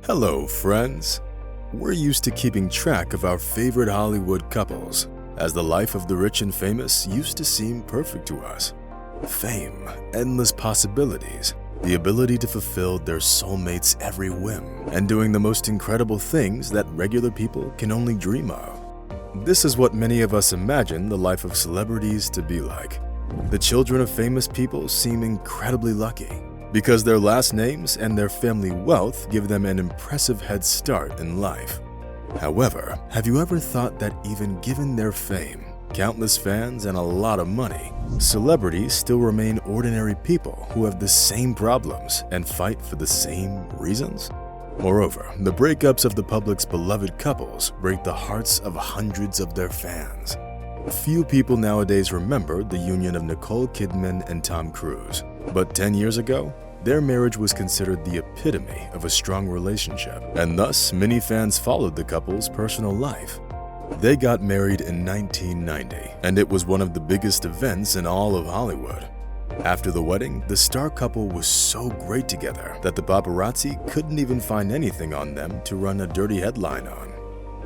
Hello, friends. We're used to keeping track of our favorite Hollywood couples, as the life of the rich and famous used to seem perfect to us. Fame, endless possibilities, the ability to fulfill their soulmate's every whim, and doing the most incredible things that regular people can only dream of. This is what many of us imagine the life of celebrities to be like. The children of famous people seem incredibly lucky, because their last names and their family wealth give them an impressive head start in life. However, have you ever thought that even given their fame, countless fans, and a lot of money, celebrities still remain ordinary people who have the same problems and fight for the same reasons? Moreover, the breakups of the public's beloved couples break the hearts of hundreds of their fans. Few people nowadays remember the union of Nicole Kidman and Tom Cruise, but 10 years ago, their marriage was considered the epitome of a strong relationship, and thus many fans followed the couple's personal life. They got married in 1990, and it was one of the biggest events in all of Hollywood. After the wedding, the star couple was so great together that the paparazzi couldn't even find anything on them to run a dirty headline on.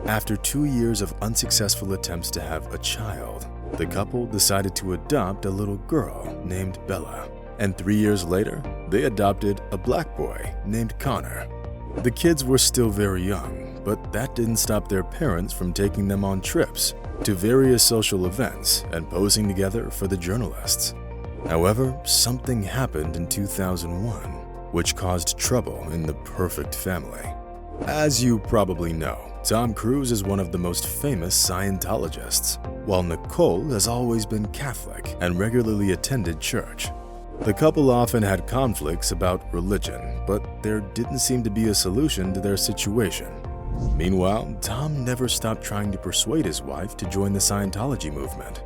After 2 years of unsuccessful attempts to have a child, the couple decided to adopt a little girl named Bella. And 3 years later, they adopted a black boy named Connor. The kids were still very young, but that didn't stop their parents from taking them on trips to various social events and posing together for the journalists. However, something happened in 2001, which caused trouble in the perfect family. As you probably know, Tom Cruise is one of the most famous Scientologists, while Nicole has always been Catholic and regularly attended church. The couple often had conflicts about religion, but there didn't seem to be a solution to their situation. Meanwhile, Tom never stopped trying to persuade his wife to join the Scientology movement.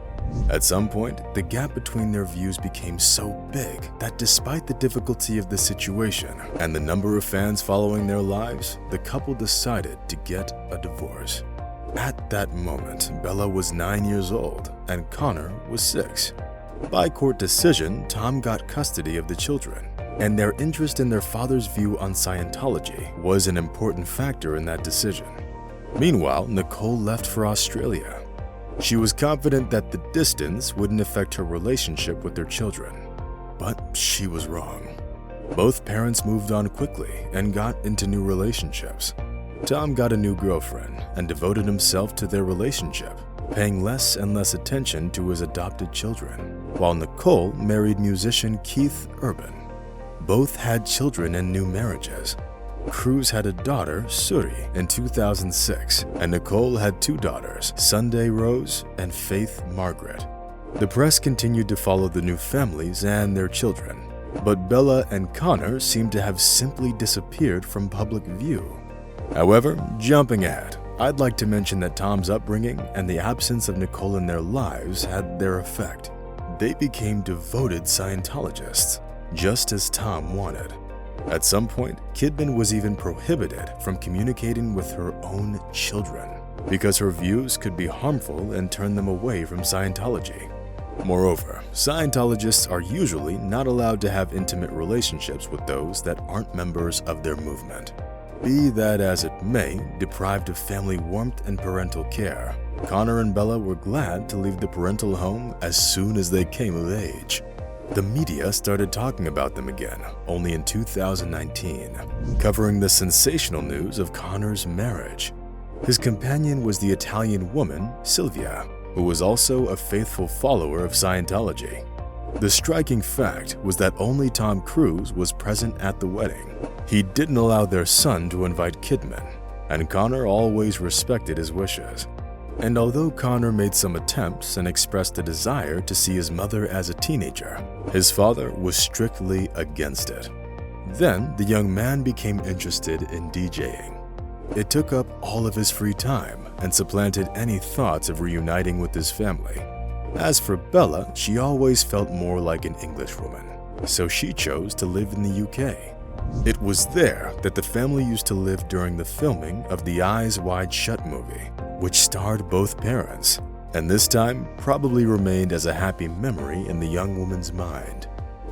At some point, the gap between their views became so big that despite the difficulty of the situation and the number of fans following their lives, the couple decided to get a divorce. At that moment, Bella was 9 years old and Connor was 6. By court decision, Tom got custody of the children, and their interest in their father's view on Scientology was an important factor in that decision. Meanwhile, Nicole left for Australia. She was confident that the distance wouldn't affect her relationship with their children, but she was wrong. Both parents moved on quickly and got into new relationships. Tom got a new girlfriend and devoted himself to their relationship, paying less and less attention to his adopted children, while Nicole married musician Keith Urban. Both had children in new marriages. Cruise had a daughter, Suri, in 2006, and Nicole had 2 daughters, Sunday Rose and Faith Margaret. The press continued to follow the new families and their children, but Bella and Connor seemed to have simply disappeared from public view. However, jumping ahead, I'd like to mention that Tom's upbringing and the absence of Nicole in their lives had their effect. They became devoted Scientologists, just as Tom wanted. At some point, Kidman was even prohibited from communicating with her own children because her views could be harmful and turn them away from Scientology. Moreover, Scientologists are usually not allowed to have intimate relationships with those that aren't members of their movement. Be that as it may, deprived of family warmth and parental care, Connor and Bella were glad to leave the parental home as soon as they came of age. The media started talking about them again only in 2019, covering the sensational news of Connor's marriage. His companion was the Italian woman, Silvia, who was also a faithful follower of Scientology. The striking fact was that only Tom Cruise was present at the wedding. He didn't allow their son to invite Kidman, and Connor always respected his wishes. And although Connor made some attempts and expressed a desire to see his mother as a teenager, his father was strictly against it. Then, the young man became interested in DJing. It took up all of his free time and supplanted any thoughts of reuniting with his family. As for Bella, she always felt more like an Englishwoman, so she chose to live in the UK. It was there that the family used to live during the filming of the Eyes Wide Shut movie, which starred both parents, and this time probably remained as a happy memory in the young woman's mind.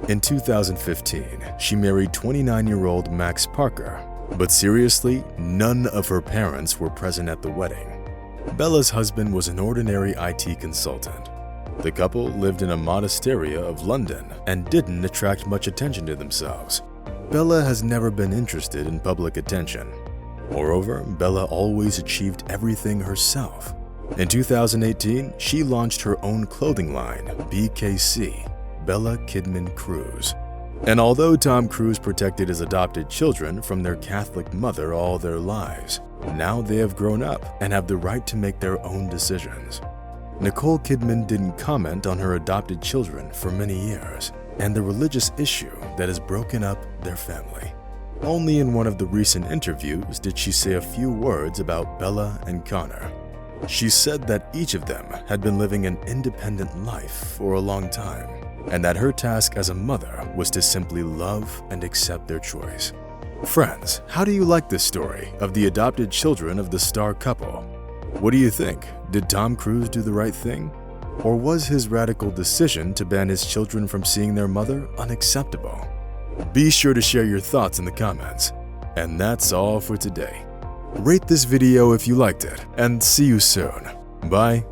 In 2015, she married 29-year-old Max Parker, But seriously, none of her parents were present at the wedding. Bella's husband was an ordinary IT consultant. The couple lived in a modest area of London and didn't attract much attention to themselves. Bella has never been interested in public attention. Moreover, Bella always achieved everything herself. In 2018, she launched her own clothing line, BKC, Bella Kidman Cruise. And although Tom Cruise protected his adopted children from their Catholic mother all their lives, now they have grown up and have the right to make their own decisions. Nicole Kidman didn't comment on her adopted children for many years and the religious issue that has broken up their family. Only in one of the recent interviews did she say a few words about Bella and Connor. She said that each of them had been living an independent life for a long time, and that her task as a mother was to simply love and accept their choice. Friends, how do you like this story of the adopted children of the star couple? What do you think? Did Tom Cruise do the right thing? Or was his radical decision to ban his children from seeing their mother unacceptable? Be sure to share your thoughts in the comments. And that's all for today. Rate this video if you liked it, and see you soon. Bye.